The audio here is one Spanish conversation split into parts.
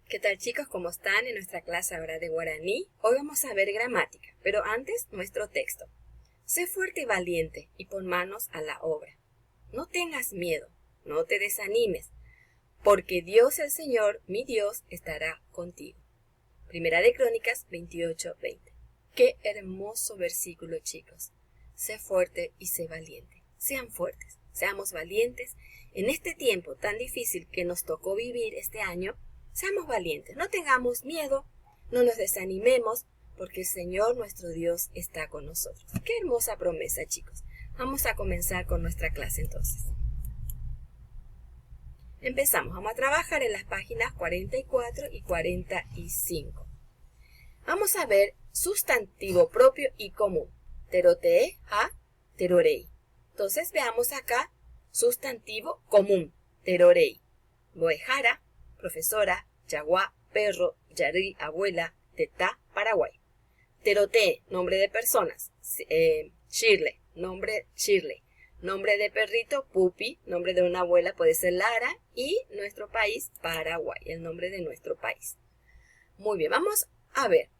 ¿Qué tal chicos? ¿Cómo están en nuestra clase ahora de guaraní? Hoy vamos a ver gramática, pero antes nuestro texto. Sé fuerte y valiente y pon manos a la obra. No tengas miedo, no te desanimes, porque Dios el Señor, mi Dios, estará contigo. Primera de Crónicas 28:20. Qué hermoso versículo, chicos. Sé fuerte y sé valiente. Sean fuertes, seamos valientes. En este tiempo tan difícil que nos tocó vivir este año, seamos valientes, no tengamos miedo, no nos desanimemos, porque el Señor nuestro Dios está con nosotros. Qué hermosa promesa, chicos. Vamos a comenzar con nuestra clase entonces. Empezamos, vamos a trabajar en las páginas 44 y 45. Vamos a ver sustantivo propio y común. Terotee, ha, terorei. Entonces veamos acá sustantivo común, terorei. Boejara, profesora, yaguá, perro, yarí, abuela, tetá, Paraguay. Terotee, nombre de personas. Shirley, nombre Shirley. Nombre de perrito, Pupi. Nombre de una abuela puede ser Lara. Y nuestro país, Paraguay. El nombre de nuestro país. Muy bien, vamos a ver.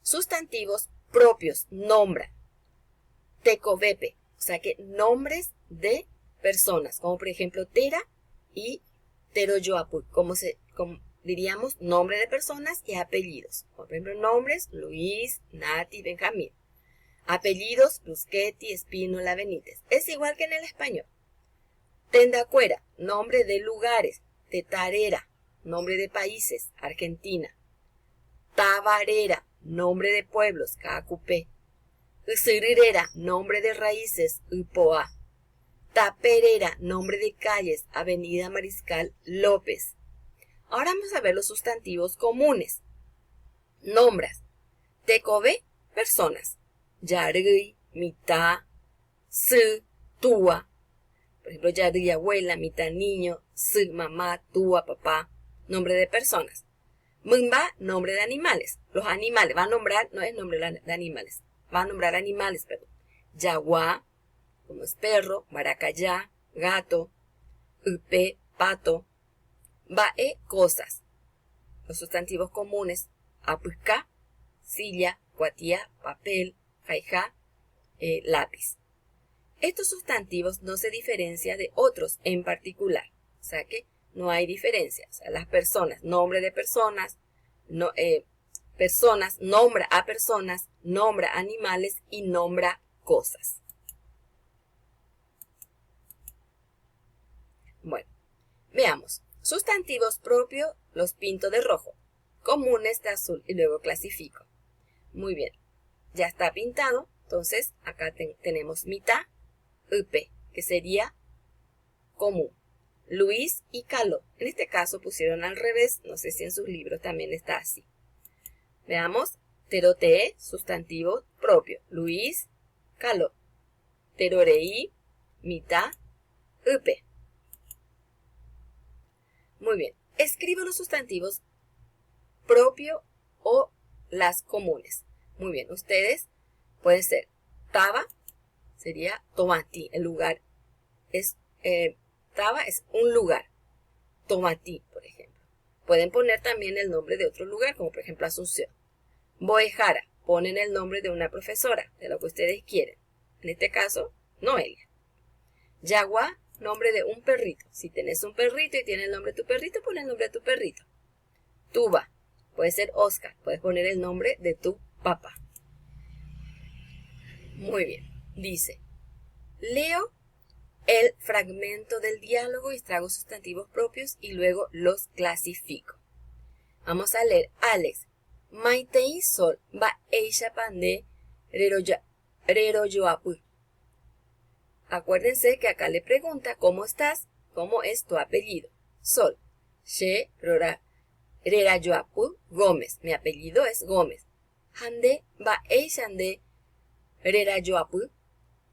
Sustantivos propios, nombra. Tecovepe, o sea que nombres de personas, como por ejemplo Tera y Teroyoapu, como diríamos nombre de personas y apellidos. Por ejemplo, nombres Luis, Nati, Benjamín. Apellidos Brusquetti, Espínola, Benítez. Es igual que en el español. Tendacuera, nombre de lugares. Tetarera, nombre de países. Argentina. Tabarera, nombre de pueblos. Cacupé. Usirirera, nombre de raíces. Upoa. Taperera, nombre de calles. Avenida Mariscal López. Ahora vamos a ver los sustantivos comunes. Nombras. Tecové, personas. Yarui, mitad, su, tua. Por ejemplo, yarui, abuela, mitad, niño, su, mamá, tua, papá. Nombre de personas. Mumba, nombre de animales. Los animales, va a nombrar, no es nombre de animales. Va a nombrar animales, perdón. Yaguá, como es perro, maracayá, gato, upe, pato. Bae, cosas. Los sustantivos comunes. Apusca, silla, cuatía, papel, jaijá, lápiz. Estos sustantivos no se diferencian de otros en particular. O sea que no hay diferencia. O sea, las personas, nombre de personas, personas, nombra a personas, nombra animales y nombra cosas. Bueno, veamos. Sustantivos propios los pinto de rojo, comunes de azul y luego clasifico. Muy bien, ya está pintado, entonces acá tenemos mitad, upe, que sería común. Luis y Caló, en este caso pusieron al revés, no sé si en sus libros también está así. Veamos, terotee, sustantivo propio, Luis, Caló. Teroreí, mitad, upe. Muy bien, escribo los sustantivos propio o las comunes. Muy bien, ustedes pueden ser taba, sería tomatí, el lugar es, taba es un lugar, tomatí, por ejemplo. Pueden poner también el nombre de otro lugar, como por ejemplo Asunción. Boejara, ponen el nombre de una profesora, de lo que ustedes quieren. En este caso, Noelia. Yaguá, nombre de un perrito. Si tenés un perrito y tiene el nombre de tu perrito, pon el nombre de tu perrito. Tuba, puede ser Oscar, puedes poner el nombre de tu papá. Muy bien, dice, leo el fragmento del diálogo y extraigo sustantivos propios y luego los clasifico. Vamos a leer, Alex, Maitei Sol, va eisha pande reroyoapu. Acuérdense que acá le pregunta, ¿cómo estás? ¿Cómo es tu apellido? Sol, she, rerayoapu, Gómez. Mi apellido es Gómez. Hande, va eishande, rerayoapu.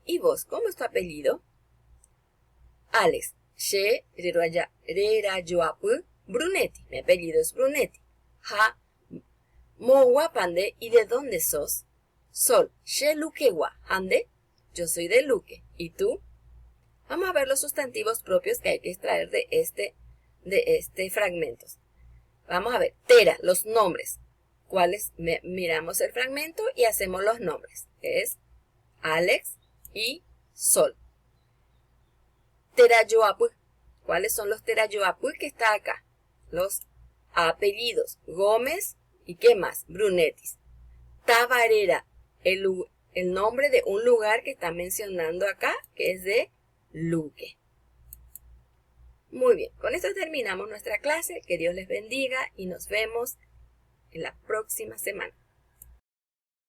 ¿Y vos, cómo es tu apellido? Alex, she, rerayoapu, Brunetti. Mi apellido es Brunetti. Ha, moguapande, ¿y de dónde sos? Sol, she luquewa, hande. Yo soy de Luque. ¿Y tú? Vamos a ver los sustantivos propios que hay que extraer de este fragmento. Vamos a ver, Tera, los nombres. ¿Cuáles? Miramos el fragmento y hacemos los nombres. Es Alex y Sol. Terayoapu. ¿Cuáles son los Terayoapu que está acá? Los apellidos. Gómez y ¿qué más? Brunetis. Tabarera, el nombre de un lugar que está mencionando acá, que es de Luque. Muy bien, con esto terminamos nuestra clase. Que Dios les bendiga y nos vemos en la próxima semana.